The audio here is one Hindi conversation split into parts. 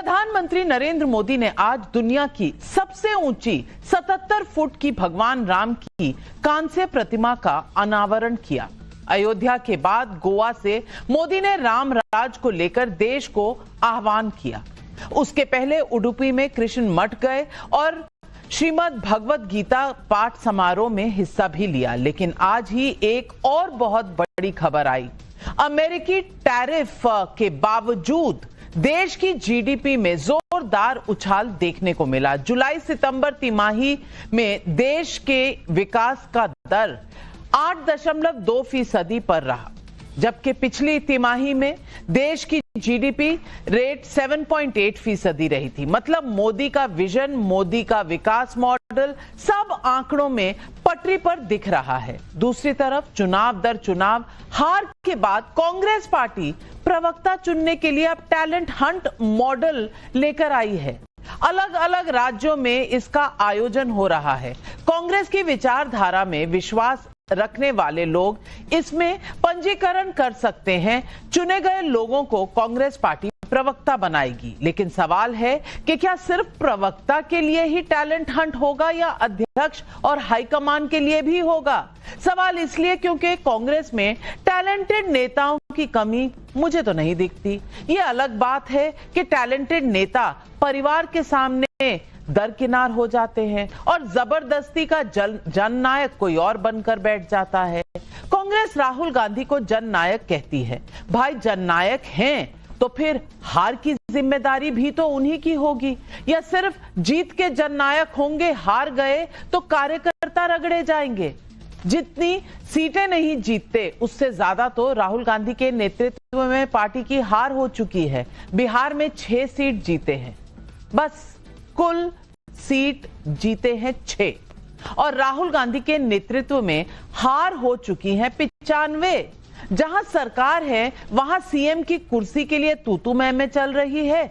प्रधानमंत्री नरेंद्र मोदी ने आज दुनिया की सबसे ऊंची 77 फुट की भगवान राम की कांस्य प्रतिमा का अनावरण किया। अयोध्या के बाद गोवा से मोदी ने राम राज को लेकर देश को आह्वान किया। उसके पहले उडुपी में कृष्ण मठ गए और श्रीमद् भगवत गीता पाठ समारोह में हिस्सा भी लिया। लेकिन आज ही एक और बहुत बड़ी खबर आई। अमेरिकी टैरिफ के बावजूद देश की जीडीपी में जोरदार उछाल देखने को मिला। जुलाई सितंबर तिमाही में देश के विकास का दर 8.2% पर रहा, जबकि पिछली तिमाही में देश की जीडीपी रेट 7.8% रही थी। मतलब मोदी का विजन, मोदी का विकास मॉडल सब आंकड़ों में पटरी पर दिख रहा है। दूसरी तरफ चुनाव दर चुनाव हार के बाद कांग्रेस पार्टी प्रवक्ता चुनने के लिए अब टैलेंट हंट मॉडल लेकर आई है। अलग अलग राज्यों में इसका आयोजन हो रहा है। कांग्रेस की विचारधारा में विश्वास रखने वाले लोग इसमें पंजीकरण कर सकते हैं। चुने गए लोगों को कांग्रेस पार्टी प्रवक्ता बनाएगी। लेकिन सवाल है कि क्या सिर्फ प्रवक्ता के लिए ही टैलेंट हंट होगा या अध्यक्ष और हाईकमान के लिए भी होगा? सवाल इसलिए क्योंकि कांग्रेस में टैलेंटेड नेताओं की कमी मुझे तो नहीं दिखती। ये अलग बात है कि टैलेंटेड नेता परिवार के सामने दरकिनार हो जाते हैं और जबरदस्ती का जननायक कोई और बनकर बैठ जाता है। कांग्रेस राहुल गांधी को जननायक कहती है। भाई जननायक हैं तो फिर हार की जिम्मेदारी भी तो उन्हीं की होगी, या सिर्फ जीत के जननायक होंगे? हार गए तो कार्यकर्ता रगड़े जाएंगे। जितनी सीटें नहीं जीतते उससे ज्यादा तो राहुल गांधी के नेतृत्व में पार्टी की हार हो चुकी है। बिहार में 6 सीट जीते हैं, बस कुल सीट जीते हैं 6, और राहुल गांधी के नेतृत्व में हार हो चुकी है 95। जहां सरकार है वहां सीएम की कुर्सी के लिए तू मैं चल रही है।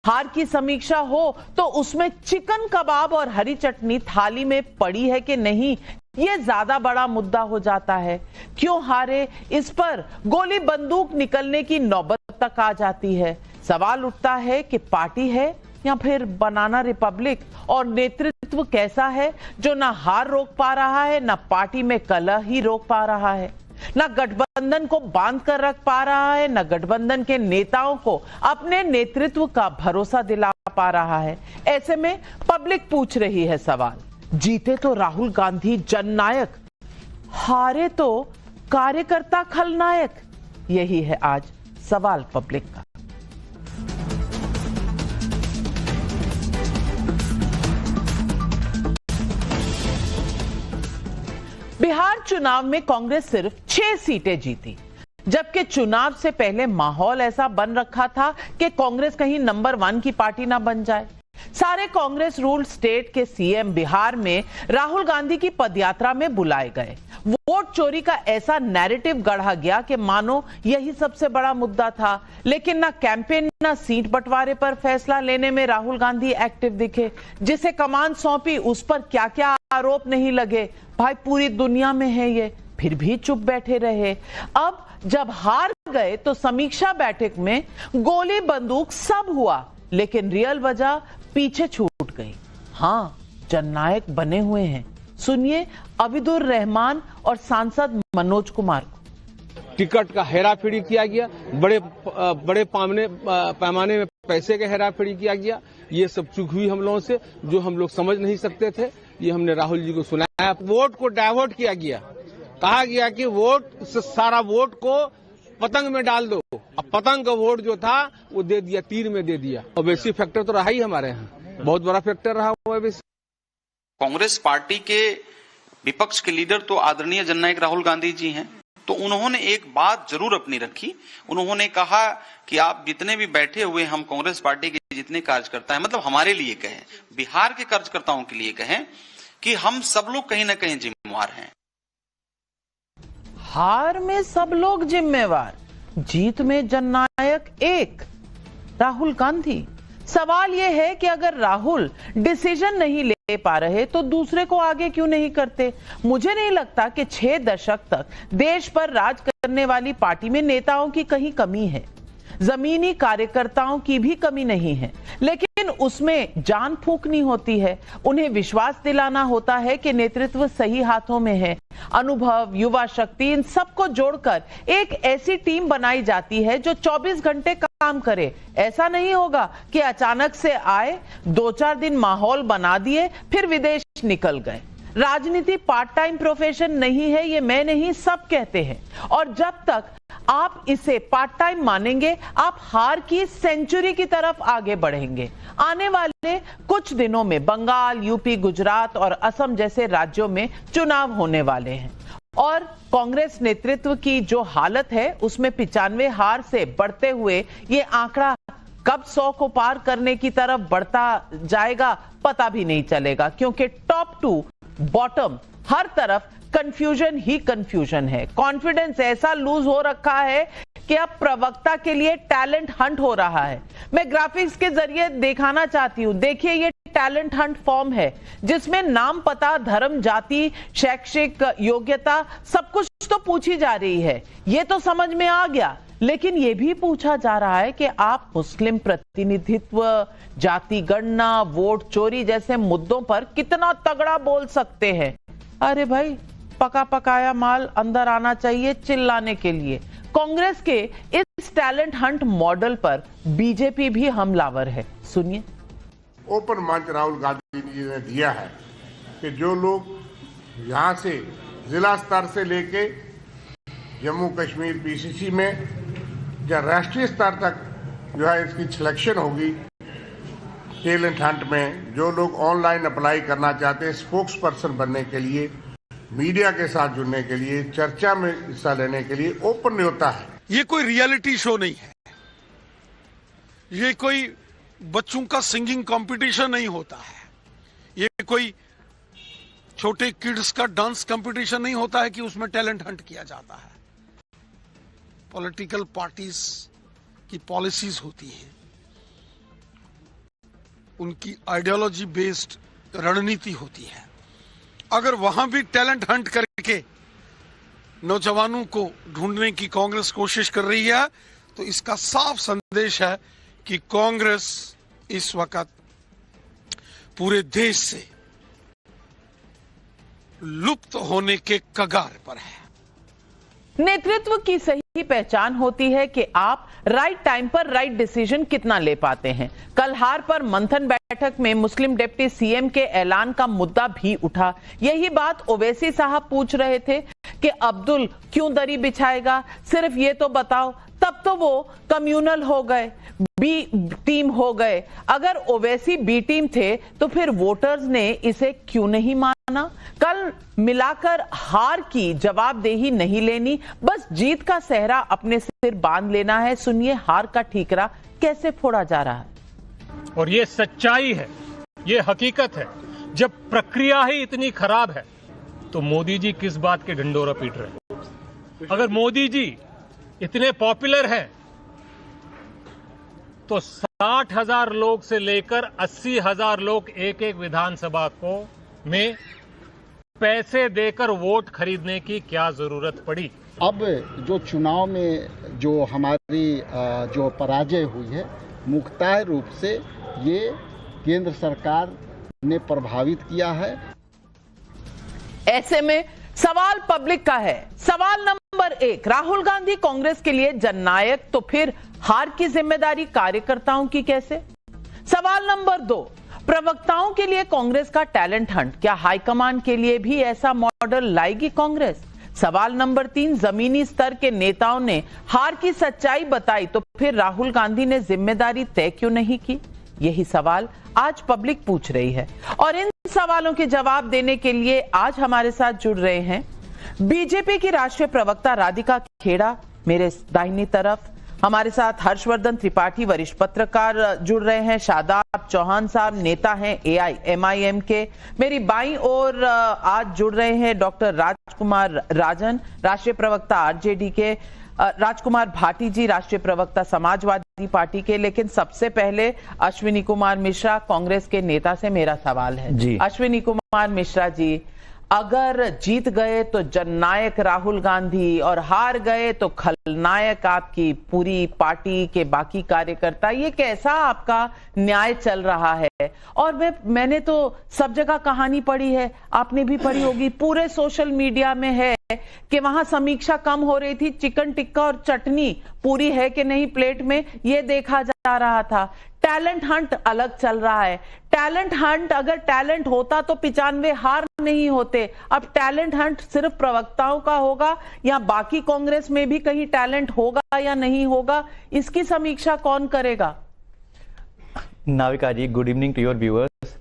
हार की समीक्षा हो तो उसमें चिकन कबाब और हरी चटनी थाली में पड़ी है कि नहीं, ये ज्यादा बड़ा मुद्दा हो जाता है। क्यों हारे, इस पर गोली बंदूक निकलने की नौबत तक आ जाती है। सवाल उठता है कि पार्टी है या फिर बनाना रिपब्लिक, और नेतृत्व कैसा है जो ना हार रोक पा रहा है, ना पार्टी में कलह ही रोक पा रहा है, ना गठबंधन को बांध कर रख पा रहा है, ना गठबंधन के नेताओं को अपने नेतृत्व का भरोसा दिला पा रहा है। ऐसे में पब्लिक पूछ रही है सवाल, जीते तो राहुल गांधी जननायक, हारे तो कार्यकर्ता खलनायक। यही है आज सवाल पब्लिक का। बिहार चुनाव में कांग्रेस सिर्फ 6 सीटें जीती, जबकि चुनाव से पहले माहौल ऐसा बन रखा था कि कांग्रेस कहीं नंबर 1 की पार्टी ना बन जाए। सारे कांग्रेस रूल्ड स्टेट के सीएम बिहार में राहुल गांधी की पदयात्रा में बुलाए गए। वोट चोरी का ऐसा नैरेटिव गढ़ा गया कि मानो यही सबसे बड़ा मुद्दा था। लेकिन ना कैंपेन ना सीट बंटवारे पर फैसला लेने में राहुल गांधी एक्टिव दिखे। जिसे कमान सौंपी उस पर क्या क्या आरोप नहीं लगे। भाई पूरी दुनिया में है ये, फिर भी चुप बैठे रहे। अब जब हार गए तो समीक्षा बैठक में गोली बंदूक सब हुआ, लेकिन रियल वजह पीछे छूट गई। हाँ, जननायक बने हुए हैं। सुनिए अबिदुर रहमान और सांसद मनोज कुमार को। टिकट का हेराफेरी किया गया, बड़े पैमाने में पैसे का हेराफेरी किया गया। ये सब चूक हुई हम लोगों से, जो हम लोग समझ नहीं सकते थे। ये हमने राहुल जी को सुनाया। वोट को डाइवर्ट किया गया, कहा गया कि वोट से सारा वोट को पतंग में डाल दो। अब पतंग का वोट जो था वो दे दिया, तीर में दे दिया। ओवैसी फैक्टर तो रहा ही हमारे यहाँ, बहुत बड़ा फैक्टर रहा ओवैसी। कांग्रेस पार्टी के विपक्ष के लीडर तो आदरणीय जननायक राहुल गांधी जी हैं, तो उन्होंने एक बात जरूर अपनी रखी। उन्होंने कहा कि आप जितने भी बैठे हुए हम कांग्रेस पार्टी के जितने कार्यकर्ता हैं, मतलब हमारे लिए कहें, बिहार के कार्यकर्ताओं के लिए कहें, कि हम सब लोग कहीं ना कहीं जिम्मेवार हैं। हार में सब लोग जिम्मेवार, जीत में जननायक एक राहुल गांधी। सवाल यह है कि अगर राहुल डिसीजन नहीं ले पा रहे तो दूसरे को आगे क्यों नहीं करते? मुझे नहीं लगता कि 6 दशक तक देश पर राज करने वाली पार्टी में नेताओं की कहीं कमी है। जमीनी कार्यकर्ताओं की भी कमी नहीं है, लेकिन उसमें जान फूंकनी होती है। उन्हें विश्वास दिलाना होता है कि नेतृत्व सही हाथों में है। अनुभव, युवा शक्ति, इन सबको जोड़कर एक ऐसी टीम बनाई जाती है जो 24 घंटे काम करे। ऐसा नहीं होगा कि अचानक से आए, 2-4 दिन माहौल बना दिए, फिर विदेश निकल गए। राजनीति पार्ट टाइम प्रोफेशन नहीं है, ये मैं नहीं, सब कहते हैं। और जब तक आप इसे पार्ट टाइम मानेंगे, आप हार की सेंचुरी की तरफ आगे बढ़ेंगे। आने वाले कुछ दिनों में बंगाल, यूपी, गुजरात और असम जैसे राज्यों में चुनाव होने वाले हैं और कांग्रेस नेतृत्व की जो हालत है उसमें 95 हार से बढ़ते हुए ये आंकड़ा कब 100 को पार करने की तरफ बढ़ता जाएगा पता भी नहीं चलेगा, क्योंकि टॉप टू बॉटम हर तरफ कंफ्यूजन ही कंफ्यूजन है। कॉन्फिडेंस ऐसा लूज हो रखा है कि अब प्रवक्ता के लिए टैलेंट हंट हो रहा है। मैं ग्राफिक्स के जरिए दिखाना चाहती हूं। देखिए, ये टैलेंट हंट फॉर्म है जिसमें नाम, पता, धर्म, जाति, शैक्षिक योग्यता सब कुछ तो पूछी जा रही है। ये तो समझ में आ गया, लेकिन यह भी पूछा जा रहा है कि आप मुस्लिम प्रतिनिधित्व, जाति गणना, वोट चोरी जैसे मुद्दों पर कितना तगड़ा बोल सकते हैं। अरे भाई, पका पकाया माल अंदर आना चाहिए चिल्लाने के लिए। कांग्रेस के इस टैलेंट हंट मॉडल पर बीजेपी भी हमलावर है। सुनिए। ओपन मंच राहुल गांधी जी ने दिया है कि जो लोग यहाँ से जिला स्तर से लेके जम्मू कश्मीर पीसीसी में या राष्ट्रीय स्तर तक जो है इसकी सिलेक्शन होगी टैलेंट हंट में, जो लोग ऑनलाइन अप्लाई करना चाहते हैं स्पोक्स पर्सन बनने के लिए, मीडिया के साथ जुड़ने के लिए, चर्चा में हिस्सा लेने के लिए ओपन न्योता है। ये कोई रियलिटी शो नहीं है, ये कोई बच्चों का सिंगिंग कंपटीशन नहीं होता है, ये कोई छोटे किड्स का डांस कंपटीशन नहीं होता है कि उसमें टैलेंट हंट किया जाता है। पॉलिटिकल पार्टीज की पॉलिसीज होती हैं, उनकी आइडियोलॉजी बेस्ड रणनीति होती है। अगर वहां भी टैलेंट हंट करके नौजवानों को ढूंढने की कांग्रेस कोशिश कर रही है, तो इसका साफ संदेश है कि कांग्रेस इस वक्त पूरे देश से लुप्त होने के कगार पर है। नेतृत्व की सही पहचान होती है कि आप राइट टाइम पर राइट डिसीजन कितना ले पाते हैं। कल हार पर मंथन बैठक में मुस्लिम डिप्टी सीएम के ऐलान का मुद्दा भी उठा। यही बात ओवैसी साहब पूछ रहे थे कि अब्दुल क्यों दरी बिछाएगा, सिर्फ ये तो बताओ। तब तो वो कम्युनल हो गए, बी टीम हो गए। अगर ओवैसी बी टीम थे तो फिर वोटर्स ने इसे क्यों नहीं माना? कल मिलाकर हार की जवाबदेही नहीं लेनी, बस जीत का सेहरा अपने सिर बांध लेना है। सुनिए हार का ठीकरा कैसे फोड़ा जा रहा है। और ये सच्चाई है, ये हकीकत है। जब प्रक्रिया ही इतनी खराब है तो मोदी जी किस बात के ढिंढोरा पीट रहे हैं? अगर मोदी जी इतने पॉपुलर हैं तो 60,000 लोग से लेकर 80,000 लोग एक एक विधानसभा को में पैसे देकर वोट खरीदने की क्या जरूरत पड़ी? अब जो चुनाव में जो हमारी जो पराजय हुई है, मुख्तार रूप से ये केंद्र सरकार ने प्रभावित किया है। ऐसे में सवाल पब्लिक का है। सवाल नंबर 1, राहुल गांधी कांग्रेस के लिए जननायक, तो फिर हार की जिम्मेदारी कार्यकर्ताओं की कैसे? सवाल नंबर 2, प्रवक्ताओं के लिए कांग्रेस का टैलेंट हंट, क्या हाईकमान के लिए भी ऐसा मॉडल लाएगी कांग्रेस? सवाल नंबर 3, जमीनी स्तर के नेताओं ने हार की सच्चाई बताई तो फिर राहुल गांधी ने जिम्मेदारी तय क्यों नहीं की? यही सवाल आज पब्लिक पूछ रही है और इन सवालों के जवाब देने के लिए आज हमारे साथ जुड़ रहे हैं बीजेपी की राष्ट्रीय प्रवक्ता राधिका खेड़ा मेरे दाहिनी तरफ, हमारे साथ हर्षवर्धन त्रिपाठी वरिष्ठ पत्रकार जुड़ रहे हैं, शादाब चौहान साहब नेता हैं AIMIM के, मेरी बाईं ओर आज जुड़ रहे हैं डॉक्टर राजकुमार राजन राष्ट्रीय प्रवक्ता RJD के, राजकुमार भाटी जी राष्ट्रीय प्रवक्ता समाजवादी पार्टी के। लेकिन सबसे पहले अश्विनी कुमार मिश्रा कांग्रेस के नेता से मेरा सवाल है। अश्विनी कुमार मिश्रा जी, अगर जीत गए तो जननायक राहुल गांधी और हार गए तो खलनायक आपकी पूरी पार्टी के बाकी कार्यकर्ता। ये कैसा आपका न्याय चल रहा है? और मैंने तो सब जगह कहानी पढ़ी है, आपने भी पढ़ी होगी, पूरे सोशल मीडिया में है कि वहां समीक्षा कम हो रही थी, चिकन टिक्का और चटनी पूरी है कि नहीं प्लेट में, ये देखा जा रहा था। टैलेंट हंट अलग चल रहा है। टैलेंट हंट, अगर टैलेंट होता तो 95 हार नहीं होते। अब टैलेंट हंट सिर्फ प्रवक्ताओं का होगा या बाकी कांग्रेस में भी कहीं टैलेंट होगा या नहीं होगा, इसकी समीक्षा कौन करेगा? Navika ji, good evening to your viewers.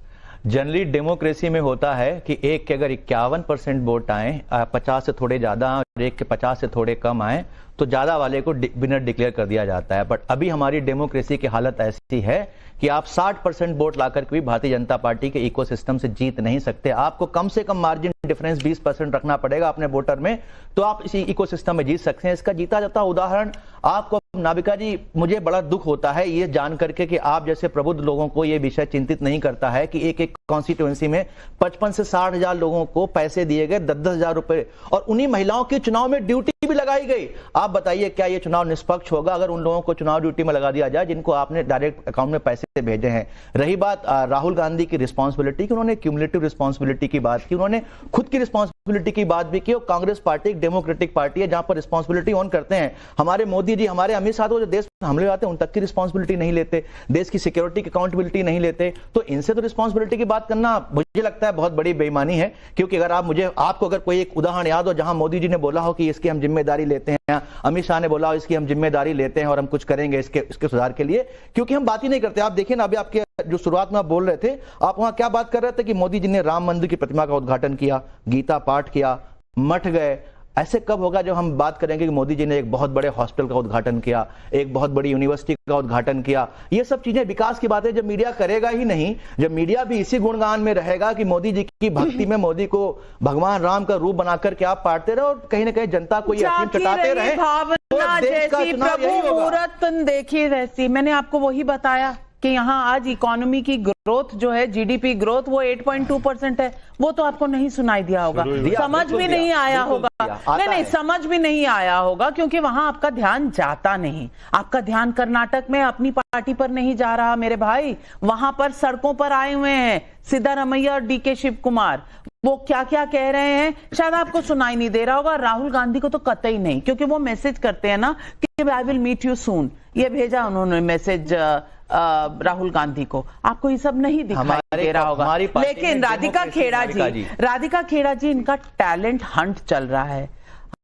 Generally democracy में होता है कि एक के अगर 51% वोट आए, 50 से थोड़े ज्यादा और एक के 50 से थोड़े कम आए, तो ज्यादा वाले को विनर डिक्लेयर कर दिया जाता है। बट अभी हमारी डेमोक्रेसी की हालत ऐसी है कि आप 60% वोट लाकर के भी भारतीय जनता पार्टी के इकोसिस्टम से जीत नहीं सकते। आपको कम से कम मार्जिन डिफरेंस 20% रखना पड़ेगा अपने वोटर में, तो आप इसी इकोसिस्टम में जीत सकते हैं। इसका जीता जाता उदाहरण आपको, नाविका जी, मुझे बड़ा दुख होता है ये जान करके कि आप जैसे प्रबुद्ध लोगों को ये विषय चिंतित नहीं करता है कि एक एक कॉन्स्टिट्यूएंसी में 55 से 60 हजार लोगों को पैसे दिए गए, 10-10 हजार रुपए, और उन्हीं महिलाओं की चुनाव में ड्यूटी भी लगाई गई। आप बताइए क्या ये चुनाव निष्पक्ष होगा अगर उन लोगों को चुनाव ड्यूटी में लगा दिया जाए जिनको आपने डायरेक्ट अकाउंट में पैसे भेजे हैं? रही बात राहुल गांधी की रिस्पॉन्सिबिलिटी की, उन्होंने क्यूमुलेटिव रिस्पॉन्सिबिलिटी की बात की, उन्होंने खुद की रिस्पॉन्सिबिलिटी की बात भी की। और कांग्रेस पार्टी एक डेमोक्रेटिक पार्टी है जहां पर रिस्पॉन्सिबिलिटी ऑन करते हैं। हमारे मोदी जी, हमारे अमित शाह, जो देश में हमले आते हैं उन तक की रिस्पॉन्सिबिलिटी नहीं लेते, देश की सिक्योरिटी की अकाउंटेबिलिटी नहीं लेते। तो इनसे तो रिस्पॉन्सिबिलिटी की बात करना मुझे लगता है बहुत बड़ी बेईमानी है। क्योंकि अगर आपको अगर कोई एक उदाहरण याद हो जहां मोदी जी ने बोला हो कि इसकी हम जिम्मेदारी लेते हैं, अमित शाह ने बोला हो इसकी हम जिम्मेदारी लेते हैं और हम कुछ करेंगे इसके सुधार के लिए, क्योंकि हम बात ही नहीं करते। आप देखिए ना, अभी आपके जो शुरुआत में आप बोल रहे थे, आप वहां क्या बात कर रहे थे कि मोदी जी ने राम मंदिर की प्रतिमा का उद्घाटन किया, गीता पाठ किया, मठ गए। ऐसे कब होगा जब हम बात करेंगे कि मोदी जी ने एक बहुत बड़े हॉस्पिटल का उद्घाटन किया, एक बहुत बड़ी यूनिवर्सिटी का उद्घाटन किया? ये सब चीजें विकास की बातें जब मीडिया करेगा ही नहीं, जब मीडिया भी इसी गुणगान में रहेगा कि मोदी जी की भक्ति में मोदी को भगवान राम का रूप बनाकर के आप पाटते रहे और कहीं ना कहीं जनता को ये यकीन चटाते रहे, भावना जैसी प्रभु मूरत देखी वैसी। मैंने आपको वही बताया कि यहाँ आज इकोनॉमी की ग्रोथ जो है, जीडीपी ग्रोथ, वो 8.2% है। वो तो आपको नहीं सुनाई दिया होगा, समझ भी नहीं आया होगा। नहीं, समझ भी नहीं आया होगा क्योंकि वहां आपका ध्यान जाता नहीं। आपका ध्यान कर्नाटक में अपनी पार्टी पर नहीं जा रहा मेरे भाई, वहां पर सड़कों पर आए हुए हैं सिद्धारमैया और डीके शिव कुमार। वो क्या क्या कह रहे हैं शायद आपको सुनाई नहीं दे रहा होगा। राहुल गांधी को तो कतई नहीं, क्योंकि वो मैसेज करते हैं ना कि I will meet you soon, ये भेजा उन्होंने मैसेज राहुल गांधी को। आपको ये सब नहीं दिखाई दे रहा होगा। लेकिन राधिका खेड़ा जी, इनका टैलेंट हंट चल रहा है।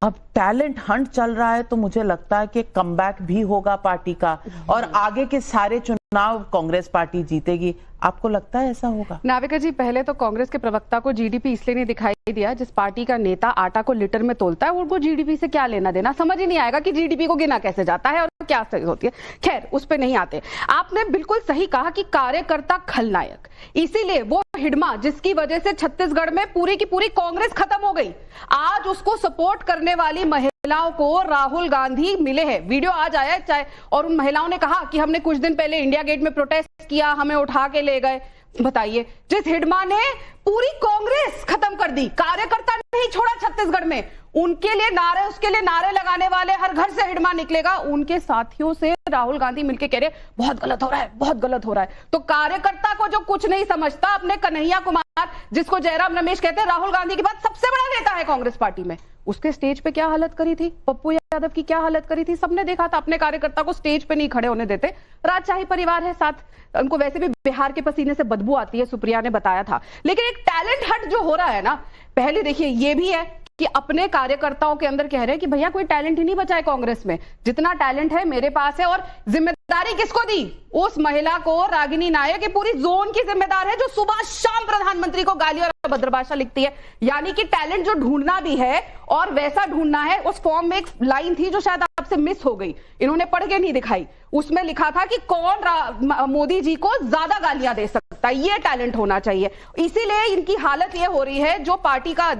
अब टैलेंट हंट चल रहा है तो मुझे लगता है कि कमबैक भी होगा पार्टी का और आगे के सारे चुनाव कांग्रेस पार्टी जीतेगी। आपको लगता है ऐसा होगा? नाविका जी, पहले तो कांग्रेस के प्रवक्ता को जीडीपी इसलिए नहीं दिखाई दिया, जिस पार्टी का नेता आटा को लीटर में तोलता है उनको जीडीपी से क्या लेना देना, समझ ही नहीं आएगा कि जीडीपी को गिना कैसे जाता है और क्या सही होती है। खैर, उस पे नहीं आते। आपने बिल्कुल सही कहा कि कार्यकर्ता खलनायक, इसीलिए वो हिडमा जिसकी वजह से छत्तीसगढ़ में पूरी की पूरी कांग्रेस खत्म हो गई, आज उसको सपोर्ट करने वाली महिलाओं को राहुल गांधी मिले हैं। वीडियो आज आया चाहे, और उन महिलाओं ने कहा कि हमने कुछ दिन पहले इंडिया गेट में प्रोटेस्ट किया, हमें उठा के ले गए। बताइए, जिस हिडमा ने पूरी कांग्रेस खत्म कर दी, कार्यकर्ता नहीं छोड़ा छत्तीसगढ़ में, उनके लिए नारे, उसके लिए नारे लगाने वाले हर घर से हिडमा निकलेगा। उनके साथियों से राहुल गांधी मिलकर कह रहे बहुत गलत हो रहा है, बहुत गलत हो रहा है। तो कार्यकर्ता को जो कुछ नहीं समझता, अपने कन्हैया कुमार, जिसको जयराम रमेश कहते हैं, राहुल गांधी के बाद सबसे बड़ा नेता है कांग्रेस पार्टी में, उसके स्टेज पे क्या हालत करी थी, पप्पू यादव की क्या हालत करी थी, सबने देखा था। अपने कार्यकर्ता को स्टेज पे नहीं खड़े होने देते। राजशाही परिवार है साथ, उनको वैसे भी बिहार के पसीने से बदबू आती है, सुप्रिया ने बताया था। लेकिन एक टैलेंट हट जो हो रहा है ना, पहले देखिए ये भी है कि अपने कार्यकर्ताओं के अंदर कह रहे हैं कि भैया कोई टैलेंट ही नहीं बचा है कांग्रेस में, जितना टैलेंट है मेरे पास है। और जिम्मेदारी किसको दी? उस महिला को, रागिनी नायक, ये पूरी जोन की जिम्मेदार है जो सुबह शाम प्रधानमंत्री को गाली और अभद्र भाषा लिखती है। यानी कि टैलेंट जो ढूंढना भी है और वैसा ढूंढना है। उस फॉर्म में एक लाइन थी जो शायद आपसे मिस हो गई, इन्होंने पढ़ के नहीं दिखाई। उसमें लिखा था कि कौन मोदी जी को ज्यादा गालियां दे सकता है, ये टैलेंट होना चाहिए। इसीलिए इनकी हालत ये हो रही है, जो पार्टी का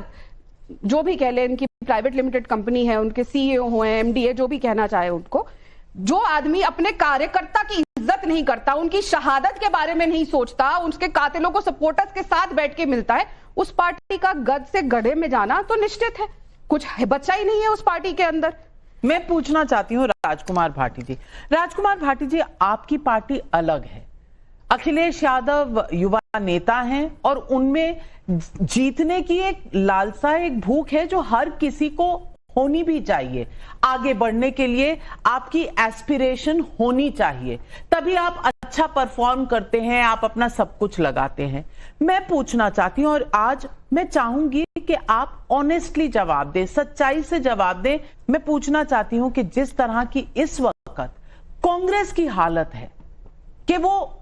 जो भी कह ले, इनकी प्राइवेट लिमिटेड कंपनी है, उनके सीईओ हो, एमडी है, जो भी कहना चाहे उनको, जो आदमी अपने कार्यकर्ता की इज्जत नहीं करता, उनकी शहादत के बारे में नहीं सोचता, उनके कातिलों को सपोर्टर्स के साथ बैठ के मिलता है, उस पार्टी का गद से गड्ढे में जाना तो निश्चित है, कुछ बचा ही नहीं है उस पार्टी के अंदर। मैं पूछना चाहती हूँ राजकुमार भाटी जी, राजकुमार भाटी जी, आपकी पार्टी अलग है, अखिलेश यादव युवा नेता हैं और उनमें जीतने की एक लालसा, एक भूख है जो हर किसी को होनी भी चाहिए। आगे बढ़ने के लिए आपकी एस्पिरेशन होनी चाहिए, तभी आप अच्छा परफॉर्म करते हैं, आप अपना सब कुछ लगाते हैं। मैं पूछना चाहती हूं और आज मैं चाहूंगी कि आप ऑनेस्टली जवाब दें, सच्चाई से जवाब दें। मैं पूछना चाहती हूं कि जिस तरह की इस वक्त कांग्रेस की हालत है कि वो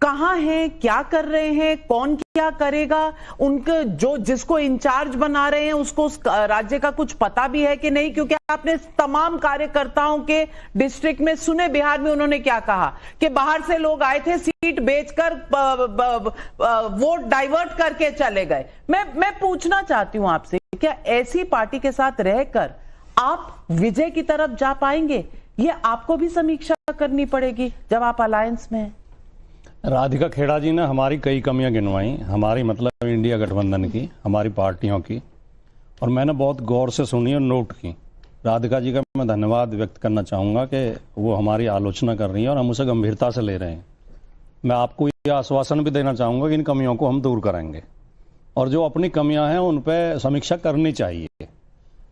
कहां हैं, क्या कर रहे हैं, कौन क्या करेगा, उनके जो जिसको इंचार्ज बना रहे हैं उसको उस राज्य का कुछ पता भी है कि नहीं? क्योंकि आपने तमाम कार्यकर्ताओं के डिस्ट्रिक्ट में सुने, बिहार में उन्होंने क्या कहा कि बाहर से लोग आए थे, सीट बेचकर वोट डाइवर्ट करके चले गए। मैं पूछना चाहती हूं आपसे, क्या ऐसी पार्टी के साथ रहकर आप विजय की तरफ जा पाएंगे? ये आपको भी समीक्षा करनी पड़ेगी जब आप अलायंस में हैं। राधिका खेड़ा जी ने हमारी कई कमियां गिनवाई, हमारी मतलब इंडिया गठबंधन की, हमारी पार्टियों की, और मैंने बहुत गौर से सुनी और नोट की। राधिका जी का मैं धन्यवाद व्यक्त करना चाहूँगा कि वो हमारी आलोचना कर रही हैं और हम उसे गंभीरता से ले रहे हैं। मैं आपको ये आश्वासन भी देना चाहूँगा कि इन कमियों को हम दूर करेंगे और जो अपनी कमियाँ हैं उन पर समीक्षा करनी चाहिए।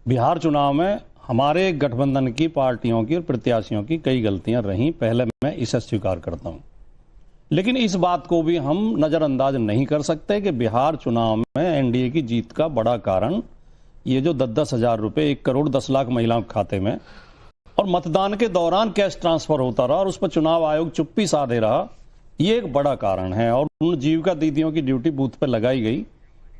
बिहार चुनाव में हमारे गठबंधन की पार्टियों की और प्रत्याशियों की कई गलतियाँ रहीं, पहले मैं इसे स्वीकार करता हूँ, लेकिन इस बात को भी हम नजरअंदाज नहीं कर सकते कि बिहार चुनाव में एनडीए की जीत का बड़ा कारण ये जो 10-10 हजार रुपए 1 करोड़ 10 लाख महिलाओं के खाते में और मतदान के दौरान कैश ट्रांसफर होता रहा और उस पर चुनाव आयोग चुप्पी साधे रहा, ये एक बड़ा कारण है। और उन जीविका दीदियों की ड्यूटी बूथ पर लगाई गई,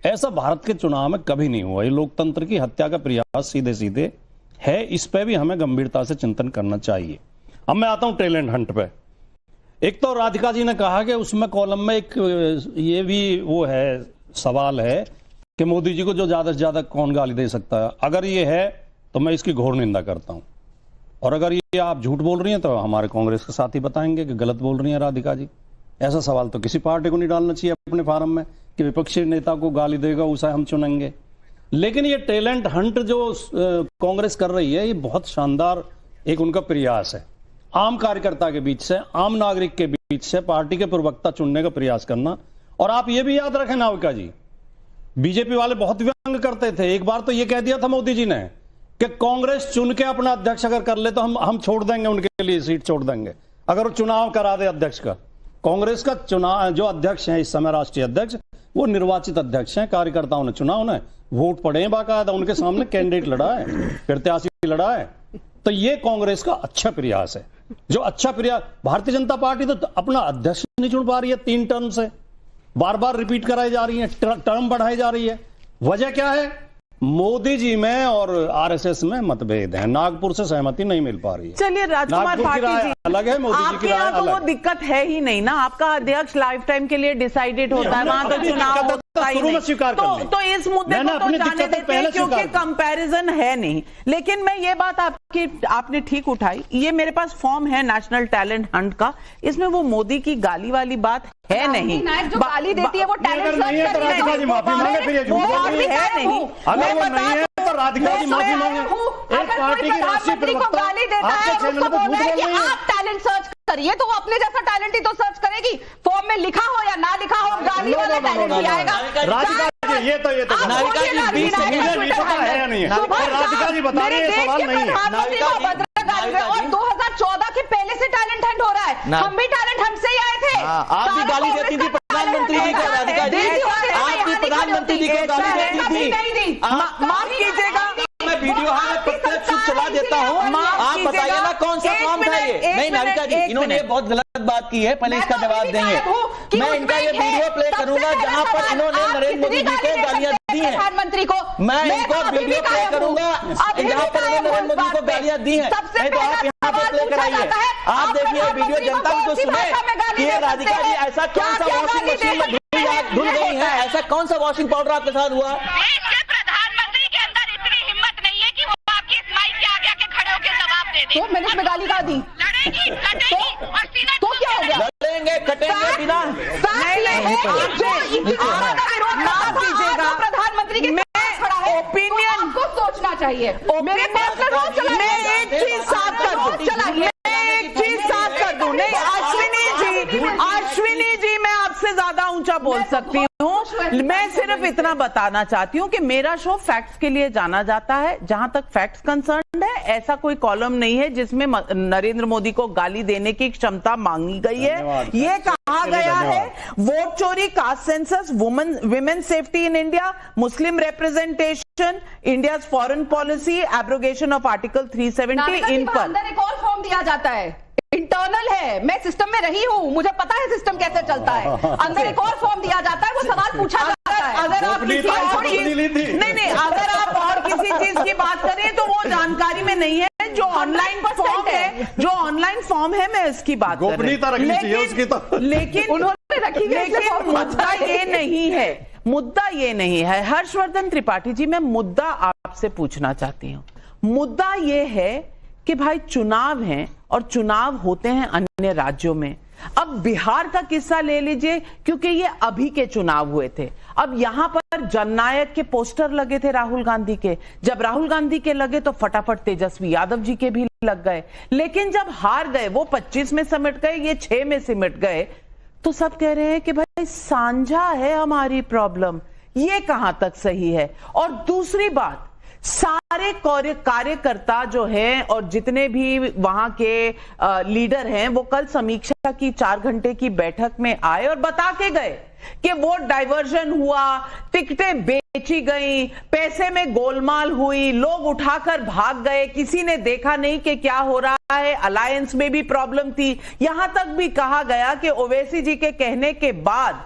ऐसा भारत के चुनाव में कभी नहीं हुआ। ये लोकतंत्र की हत्या का प्रयास सीधे सीधे है, इस पर भी हमें गंभीरता से चिंतन करना चाहिए। अब मैं आता हूं टैलेंट हंट पे। एक तो राधिका जी ने कहा कि उसमें कॉलम में एक ये भी वो है, सवाल है कि मोदी जी को जो ज्यादा से ज्यादा कौन गाली दे सकता है। अगर ये है तो मैं इसकी घोर निंदा करता हूं, और अगर ये आप झूठ बोल रही हैं तो हमारे कांग्रेस के साथी बताएंगे कि गलत बोल रही हैं राधिका जी। ऐसा सवाल तो किसी पार्टी को नहीं डालना चाहिए अपने फार्म में कि विपक्षी नेता को गाली देगा उसे हम चुनेंगे। लेकिन ये टैलेंट हंट जो कांग्रेस कर रही है, ये बहुत शानदार एक उनका प्रयास है। आम कार्यकर्ता के बीच से, आम नागरिक के बीच से पार्टी के प्रवक्ता चुनने का प्रयास करना। और आप ये भी याद रखें नाविका जी, बीजेपी वाले बहुत व्यंग करते थे। एक बार तो ये कह दिया था मोदी जी ने कि कांग्रेस चुन के अपना अध्यक्ष अगर कर ले तो हम छोड़ देंगे, उनके लिए सीट छोड़ देंगे अगर वो चुनाव करा दे अध्यक्ष का। कांग्रेस का चुनाव जो अध्यक्ष है इस समय राष्ट्रीय अध्यक्ष, वो निर्वाचित अध्यक्ष हैं, कार्यकर्ताओं ने चुना, उन्हें वोट पड़े हैं, बाकायदा उनके सामने कैंडिडेट लड़ा है, प्रत्याशी लड़ा है। तो ये कांग्रेस का अच्छा प्रयास है, जो अच्छा प्रयास। भारतीय जनता पार्टी तो अपना अध्यक्ष नहीं चुन पा रही है, 3 टर्म से बार बार रिपीट कराई जा रही है, टर्म बढ़ाई जा रही है। वजह क्या है? मोदी जी में और आरएसएस में मतभेद है, नागपुर से सहमति नहीं मिल पा रही है। चलिए राजकुमार भाटी जी, अलग है, मोदी जी की राय अलग है। तो वो दिक्कत है ही नहीं ना, आपका अध्यक्ष लाइफ टाइम के लिए डिसाइडेड होता है, वहां तो चुनाव होता ही नहीं। तो इस मुद्दे को तो जाने देते हैं क्योंकि कंपैरिजन है नहीं। लेकिन मैं ये बात आपने ठीक उठाई, ये मेरे पास फॉर्म है नेशनल टैलेंट हंट का, इसमें वो मोदी की गाली वाली बात है नहीं। जो गाली देती है वो टैलेंट नहीं है तो राधिका जी माफी मांगे, फिर ये झूठ बोल रही है नहीं। अगर वो नहीं है तो राधिका जी माफी मांगे। एक पार्टी की राष्ट्रीय प्रवक्ता आपके चैनल पर झूठ बोल रही है। आप टैलेंट सर्च करिए तो वो अपने जैसा टैलेंट ही तो सर्च करेगी, फॉर्म में लिखा हो या ना लिखा हो, गाली वाला टैलेंट ही आएगा। राधिका जी ये तो नाविका जी 20 नहीं पता है या नहीं है, राधिका जी बता रही है, सवाल नहीं है। और 2014 के पहले से टैलेंट हंट हो रहा है, हम भी टैलेंट हंट से ही आए थे। आप भी गाली देती थी प्रधानमंत्री जी को, राधिका जी आप भी प्रधानमंत्री जी को गाली देती थी। माफ कीजिएगा, मैं वीडियो प्रत्यक्ष चला देता हूँ, आप बताइए ना कौन सा फॉर्म था ये। नहीं नाविका जी, इन्होंने ये बहुत गलत बात की है, पहले इसका जवाब देंगे। मैं इनका ये वीडियो प्ले करूंगा जहां पर इन्होंने नरेंद्र मोदी जी को गालियां दी हैं। प्रधानमंत्री को मैं इनको वीडियो प्ले करूंगा जहां पर इन्होंने नरेंद्र मोदी को गालियां दी हैं। नहीं तो आप यहाँ पे प्ले कराइए, आप देखिए वीडियो, जनता भी तो सुने कि राधिका जी ऐसा कौन सा वॉशिंग मशीन में धुल गई है, ऐसा कौन सा वॉशिंग पाउडर आपके साथ हुआ? प्रधानमंत्री के अंदर इतनी हिम्मत नहीं है कि वो आपकी इस माइक के आगे आके खड़े होकर जवाब दे दे। 2 मिनट में गाली का दी लड़ेगी, कटेगी और सीना तो क्या हो गया? लड़ेंगे कटेंगे बिना प्रधानमंत्री के ओपिनियन को सोचना चाहिए। मेरे पास मैं एक चीज साफ कर दूं, नहीं अश्विनी जी मैं आपसे ज्यादा ऊंचा बोल सकती हूँ। मैं सिर्फ इतना बताना चाहती हूँ कि मेरा शो फैक्ट्स के लिए जाना जाता है। जहां तक फैक्ट्स कंसर्न्ड है, ऐसा कोई कॉलम नहीं है जिसमें नरेंद्र मोदी को गाली देने की क्षमता मांगी गई है। ये कहा गया है वोट चोरी, caste census, women safety in India, Muslim representation, India foreign policy, abrogation of article 370 इन पर अंदर एक और फॉर्म दिया जाता है, इंटरनल है। मैं सिस्टम में रही हूँ, मुझे पता है सिस्टम कैसे चलता है। अंदर एक और फॉर्म दिया जाता है, वो सवाल पूछा जाता है। अगर आप किसी और नहीं अगर आप और किसी चीज की बात करें तो वो जानकारी में नहीं है। जो ऑनलाइन फॉर्म है मैं इसकी बात कर रही हूँ, लेकिन उन्होंने रखी, लेकिन मुद्दा ये नहीं है, मुद्दा ये नहीं है। हर्षवर्धन त्रिपाठी जी, मैं मुद्दा आपसे पूछना चाहती हूँ। मुद्दा ये है कि भाई चुनाव हैं और चुनाव होते हैं अन्य राज्यों में। अब बिहार का किस्सा ले लीजिए, क्योंकि ये अभी के चुनाव हुए थे। अब यहां पर जननायक के पोस्टर लगे थे राहुल गांधी के। जब राहुल गांधी के लगे तो फटाफट तेजस्वी यादव जी के भी लग गए। लेकिन जब हार गए, वो 25 में सिमट गए, ये 6 में सिमट गए, तो सब कह रहे हैं कि भाई साझा है हमारी प्रॉब्लम। ये कहां तक सही है? और दूसरी बात, सारे कार्यकर्ता जो हैं और जितने भी वहां के लीडर हैं, वो कल समीक्षा की 4 घंटे की बैठक में आए और बता के गए कि वोट डाइवर्जन हुआ, टिकटें बेची गई, पैसे में गोलमाल हुई, लोग उठाकर भाग गए, किसी ने देखा नहीं कि क्या हो रहा है, अलायंस में भी प्रॉब्लम थी। यहां तक भी कहा गया कि ओवैसी जी के कहने के बाद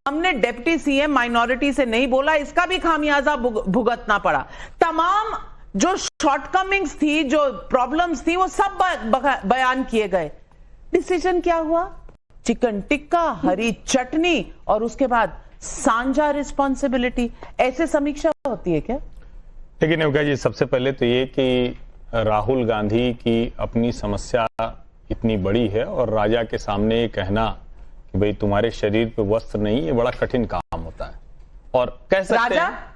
हमने डिप्टी सीएम माइनॉरिटी से नहीं बोला, इसका भी खामियाजा भुगतना पड़ा। तमाम जो शॉर्टकमिंग्स थी, जो प्रॉब्लम्स थी, वो सब बयान किए गए। डिसीजन क्या हुआ? चिकन टिक्का, हरी चटनी और उसके बाद साझा रिस्पॉन्सिबिलिटी। ऐसे समीक्षा होती है क्या? लेकिन नेविका जी, सबसे पहले तो ये कि राहुल गांधी की अपनी समस्या इतनी बड़ी है और राजा के सामने ये कहना कि भाई तुम्हारे शरीर पे वस्त्र नहीं, ये बड़ा कठिन काम होता है। और कह सकते हैं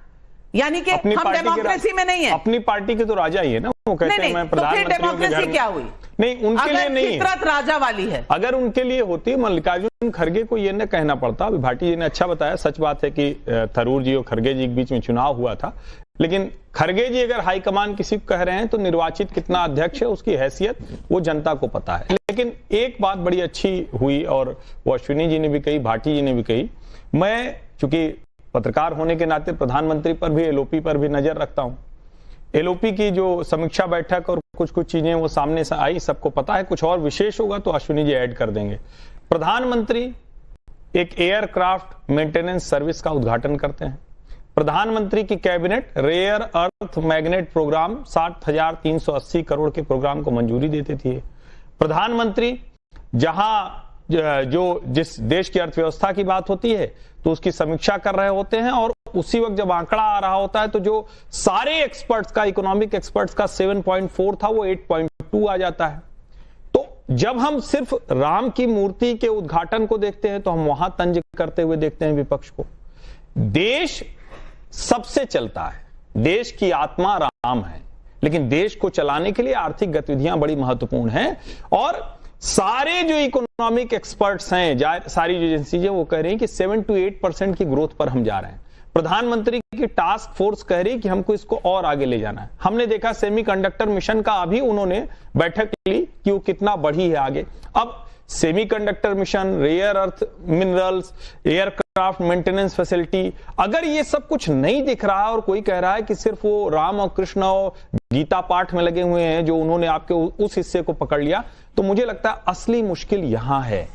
यानी कि हम डेमोक्रेसी में नहीं है। अपनी पार्टी के तो राजा ही है ना, वो कहते हैं मैं प्रधानमंत्री तो डेमोक्रेसी क्या हुई? नहीं, उनके लिए नहीं है, फितरत राजा वाली है। अगर उनके लिए होती, मल्लिकार्जुन खड़गे को ये न कहना पड़ता। अभी भाटी जी ने अच्छा बताया, सच बात है कि थरूर जी और खड़गे जी के बीच में चुनाव हुआ था, लेकिन खड़गे जी अगर हाईकमान किसी को कह रहे हैं तो निर्वाचित कितना अध्यक्ष है, उसकी हैसियत वो जनता को पता है। लेकिन एक बात बड़ी अच्छी हुई और वो अश्विनी जी ने भी कही, भाटी जी ने भी कही। मैं चूंकि पत्रकार होने के नाते प्रधानमंत्री पर भी, एलओपी पर भी नजर रखता हूं। एलओपी की जो समीक्षा बैठक और कुछ चीजें वो सामने से आई, सबको पता है। कुछ और विशेष होगा तो अश्विनी जी ऐड कर देंगे। प्रधानमंत्री एक एयरक्राफ्ट मेंटेनेंस सर्विस का उद्घाटन करते हैं। प्रधानमंत्री की cabinet rare earth magnet programme 60,380 crore के प्रोग्राम को मंजूरी देती थी। प्रधानमंत्री जहां जिस देश की अर्थव्यवस्था की बात होती है तो उसकी समीक्षा कर रहे होते हैं, और उसी वक्त जब आंकड़ा आ रहा होता है तो जो सारे एक्सपर्ट्स का, इकोनॉमिक एक्सपर्ट्स का 7.4 था, वो 8.2 आ जाता है। तो जब हम सिर्फ राम की मूर्ति के उद्घाटन को देखते हैं तो हम वहां तंज करते हुए देखते हैं विपक्ष को। देश सबसे चलता है, देश की आत्मा राम है, लेकिन देश को चलाने के लिए आर्थिक गतिविधियां बड़ी महत्वपूर्ण हैं। और सारे जो इकोनॉमिक एक्सपर्ट्स हैं, सारी जो एजेंसी है, वो कह रहे हैं कि 7 to 8% की ग्रोथ पर हम जा रहे हैं। प्रधानमंत्री की टास्क फोर्स कह रही है कि हमको इसको और आगे ले जाना है। हमने देखा सेमीकंडक्टर मिशन का अभी उन्होंने बैठक ली कि वो कितना बढ़ी है आगे। अब semiconductor mission, rare earth minerals, aircraft maintenance facility, अगर ये सब कुछ नहीं दिख रहा है और कोई कह रहा है कि सिर्फ वो राम और कृष्ण और गीता पाठ में लगे हुए हैं, जो उन्होंने आपके उस हिस्से को पकड़ लिया, तो मुझे लगता है असली मुश्किल यहां है।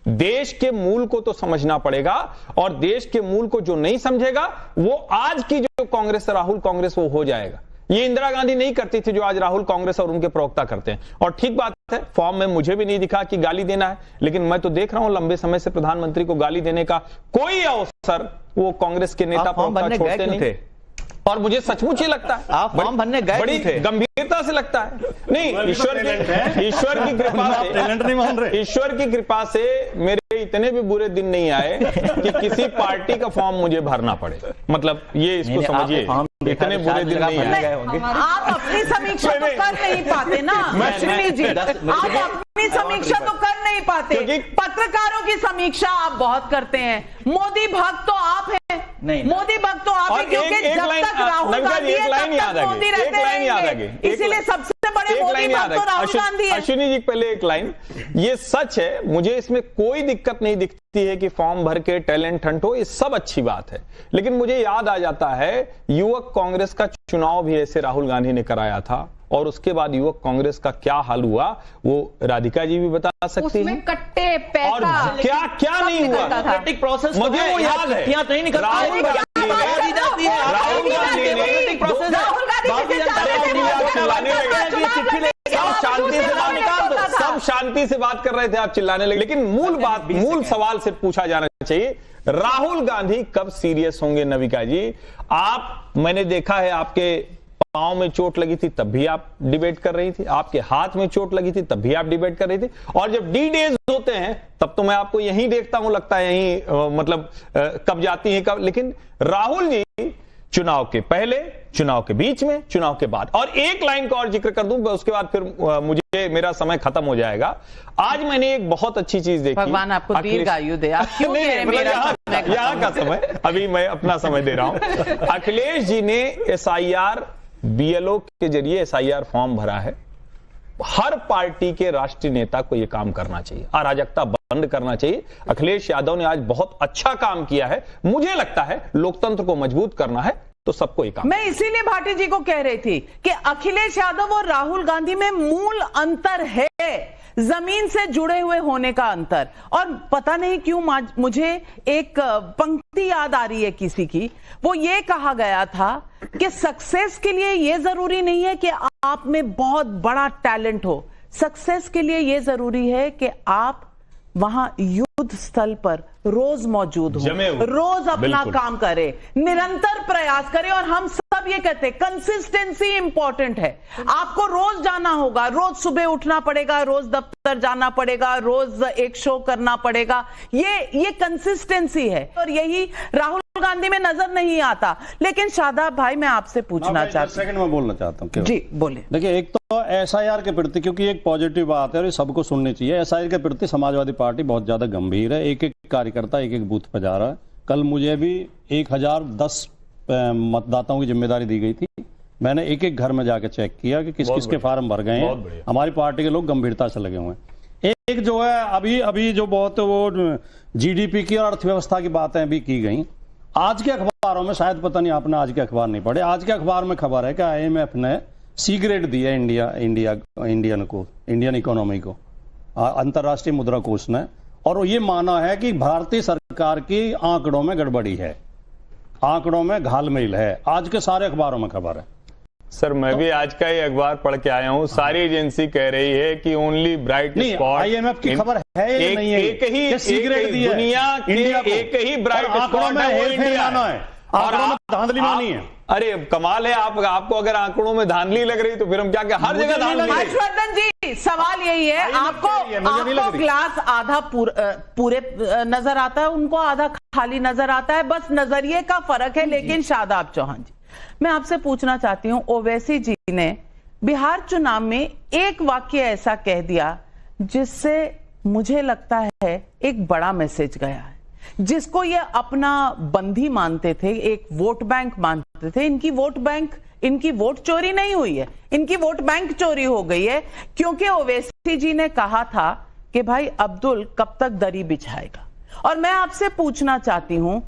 देश के मूल को तो समझना पड़ेगा, और देश के मूल को जो नहीं समझेगा वो आज की जो कांग्रेस, राहुल कांग्रेस, वो हो जाएगा। ये इंदिरा गांधी नहीं करती थी जो आज राहुल कांग्रेस और उनके प्रवक्ता करते हैं। और ठीक बात है, फॉर्म में मुझे भी नहीं दिखा कि गाली देना है, लेकिन मैं तो देख रहा हूं लंबे समय से प्रधानमंत्री को गाली देने का कोई अवसर वो कांग्रेस के नेता प्रवक्ता छोड़ते नहीं थे। और मुझे सचमुच ही लगता है आप फॉर्म भरने गए बड़ी थे, गंभीरता से लगता है। नहीं, ईश्वर की कृपा से, टैलेंट नहीं मान रहे। ईश्वर की कृपा से मेरे इतने भी बुरे दिन नहीं आए कि किसी पार्टी का फॉर्म मुझे भरना पड़े। मतलब ये इसको समझिए, इतने बुरे दिन नहीं आए। आप अपनी समीक्षा तो कर नहीं पाते ना अश्विनी जी, आप अपनी समीक्षा तो कर नहीं पाते। पत्रकारों की समीक्षा आप बहुत करते हैं। मोदी भक्त तो आप हैं, मोदी भक्त तो आप हैं, क्योंकि जब तक राहुल गांधी है तब तक मोदी रहते रहेंगे, इसीलिए सबसे बड़े मोदी भक्त तो राहुल गांधी है। अश्विनी जी पहले एक लाइन, ये सच है, मुझे इसमें कोई दिक्कत नहीं दिखती है कि फॉर्म भर के टैलेंट हंट हो, ये सब अच्छी बात है। लेकिन मुझे याद आ जाता है युवक कांग्रेस का चुनाव भी ऐसे राहुल गांधी ने कराया था, और उसके बाद युवक कांग्रेस का क्या हाल हुआ वो राधिका जी भी बता सकती हैं। कट्टे पैसा और क्या क्या नहीं हुआ, प्रोसेस मुझे वो याद है। नहीं निकलता, राहुल सब शांति से बात कर रहे थे, आप चिल्लाने लगे। लेकिन मूल सवाल से पूछा जाना चाहिए, राहुल गांधी कब सीरियस होंगे? नविका जी, मैंने देखा है आपके पांव में चोट लगी थी तब भी आप डिबेट कर रही थी, आपके हाथ में चोट लगी थी तब भी आप डिबेट कर रही थी, और जब डी डेज होते हैं तब तो मैं आपको यहीं देखता हूं, लगता है यहीं मतलब कब जाती हैं कब। लेकिन राहुल जी चुनाव के पहले, चुनाव के बीच में, चुनाव के बाद। और एक लाइन का और जिक्र कर दूं, उसके बाद फिर मेरा समय खत्म हो जाएगा। आज मैंने एक बहुत अच्छी चीज देखी। भगवान आपको दीर्घायु दे। आप क्यों कह रहे हैं मेरा यहाँ का समय, अभी मैं अपना समय दे रहा हूं। अखिलेश जी ने SIR BLO के जरिए SIR फॉर्म भरा है। हर पार्टी के राष्ट्रीय नेता को यह काम करना चाहिए, अराजकता बंद करना चाहिए। अखिलेश यादव ने आज बहुत अच्छा काम किया है। मुझे लगता है लोकतंत्र को मजबूत करना है तो सबको ही काम। मैं इसीलिए भाटी जी को कह रही थी कि अखिलेश यादव और राहुल गांधी में मूल अंतर है, जमीन से जुड़े हुए होने का अंतर। और पता नहीं क्यों मुझे एक पंक्ति याद आ रही है किसी की, वो ये कहा गया था कि सक्सेस के लिए ये जरूरी नहीं है कि आप में बहुत बड़ा टैलेंट हो, सक्सेस के लिए ये जरूरी है कि आप वहां युद्ध स्थल पर रोज मौजूद हो, रोज अपना काम करे, निरंतर प्रयास करे। और हम सब ये कहते हैं कंसिस्टेंसी इंपॉर्टेंट है। आपको रोज जाना होगा, रोज सुबह उठना पड़ेगा, रोज दफ्तर जाना पड़ेगा, रोज एक शो करना पड़ेगा। ये कंसिस्टेंसी है और यही राहुल गांधी में नजर नहीं आता। लेकिन शादाब भाई, मैं आपसे पूछना चाहता हूं, सेकंड में बोलना चाहता हूं। जी बोले। देखिए, एक तो SIR के प्रति, क्योंकि एक पॉजिटिव बात है और ये सबको सुननी चाहिए, SIR के प्रति समाजवादी पार्टी बहुत ज्यादा गंभीर है। एक एक कार्यकर्ता एक एक बूथ पर जा रहा है। कल मुझे भी 1010 मतदाताओं की जिम्मेदारी दी गई थी। मैंने एक एक घर में जाकर चेक किया कि किस किस के फार्म भर गए हैं। हमारी पार्टी के लोग गंभीरता से लगे हुए हैं। एक जो है अभी जो बहुत वो GDP की और अर्थव्यवस्था की बातें भी की गई, आज के अखबारों में, शायद पता नहीं आपने आज के अखबार नहीं पढ़े, आज के अखबार में खबर है कि IMF ने C ग्रेड दिया इंडियन इकोनॉमी को, अंतर्राष्ट्रीय मुद्रा कोष ने, और ये माना है कि भारतीय सरकार की आंकड़ों में गड़बड़ी है, आंकड़ों में घालमेल है। आज के सारे अखबारों में खबर है। सर, मैं भी आज का ही अखबार पढ़ के आया हूँ। सारी एजेंसी कह रही है कि ओनली ब्राइट स्पॉट, IMF की खबर है या नहीं है? एक ही दुनिया के एक ही ब्राइट स्पॉट है, इंडिया है। आंकड़ों में धांधली मानी है। अरे कमाल है, आपको अगर आंकड़ों में धांधली लग रही तो फिर हम क्या हर जगह धांधली। हर्षवर्धन जी, सवाल यही है, आपको ग्लास आधा पूरे नजर आता है, उनको आधा खाली नजर आता है, बस नजरिए का फर्क है। लेकिन शादाब चौहान जी, मैं आपसे पूछना चाहती हूं, ओवैसी जी ने बिहार चुनाव में एक वाक्य ऐसा कह दिया जिससे मुझे लगता है एक बड़ा मैसेज गया है, जिसको ये अपना बंदी मानते थे, एक वोट बैंक मानते थे। इनकी वोट चोरी नहीं हुई है, इनकी वोट बैंक चोरी हो गई है, क्योंकि ओवैसी जी ने कहा था कि भाई अब्दुल कब तक दरी बिछाएगा। और मैं आपसे पूछना चाहती हूं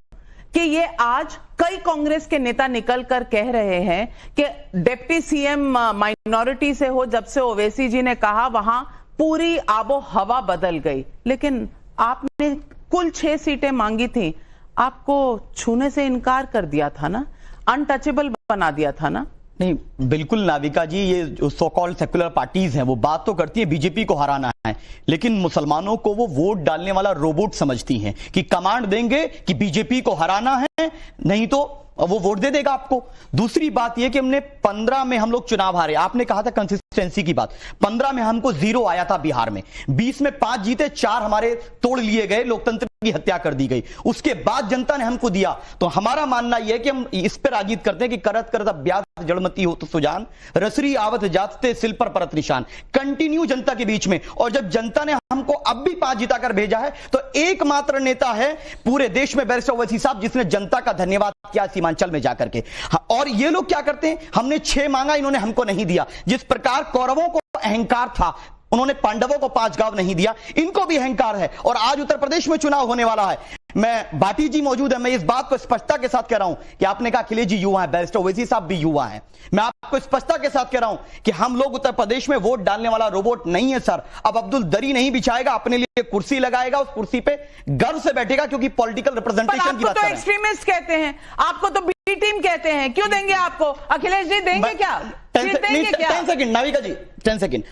कि ये आज कई कांग्रेस के नेता निकल कर कह रहे हैं कि डिप्टी CM माइनॉरिटी से हो, जब से ओवैसी जी ने कहा वहां पूरी आबो हवा बदल गई। लेकिन आपने कुल 6 सीटें मांगी थी, आपको छूने से इनकार कर दिया था ना, अनटचेबल बना दिया था ना। नहीं, बिल्कुल नाविका जी, ये जो सो कॉल्ड सेकुलर पार्टीज हैं वो बात तो करती है बीजेपी को हराना है, लेकिन मुसलमानों को वो वोट डालने वाला रोबोट समझती हैं कि कमांड देंगे कि बीजेपी को हराना है, नहीं तो वो वोट दे देगा आपको। दूसरी बात ये कि हमने 15 में हम लोग चुनाव हारे, आपने कहा था कंसिस्टेंसी की बात, 15 में हमको 0 आया था बिहार में, 20 में 5 जीते, 4 हमारे तोड़ लिए गए, लोकतंत्र की हत्या कर दी गई, उसके बाद जनता ने हमको दिया। तो हमारा मानना यह है कि हम इस पर राजीत करते हैं कि करत करत अभ्यास जड़मती हो तो सुजान, रसरी आवत जाते सिल पर परत निशान, कंटिन्यू जनता के बीच में। और जब जनता ने हमको अब भी 5 जिताकर भेजा है तो एकमात्र नेता है पूरे देश में बैरिस्टर ओवैसी साहब जिसने जनता का धन्यवाद किया सीमांचल में जाकर के। और ये लोग क्या करते हैं, हमने 6 मांगा, इन्होंने हमको नहीं दिया। जिस प्रकार कौरवों को अहंकार था, उन्होंने पांडवों को 5 गांव नहीं दिया, इनको भी अहंकार है। और आज उत्तर प्रदेश में चुनाव होने वाला है, मैं भाटी जी मौजूद है, मैं इस बात को स्पष्टता के साथ कह रहा हूं कि आपने कहा अखिलेश जी युवा है, बैरिस्टर ओवैसी साहब भी युवा हैं, मैं आपको स्पष्टता के साथ कह रहा हूं कि हम लोग उत्तर प्रदेश में वोट डालने वाला रोबोट नहीं है सर। अब अब्दुल दरी नहीं बिछाएगा, अपने लिए कुर्सी लगाएगा, उस कुर्सी पे गर्व से बैठेगा, क्योंकि पॉलिटिकल रिप्रेजेंटेशन की बात कर रहे हैं। एक्सट्रीमिस्ट कहते हैं, आपको तो बी टीम कहते हैं, क्यों देंगे आपको? अखिलेश जी देंगे क्या? 10 सेकंड नाविका जी, 10 सेकंड।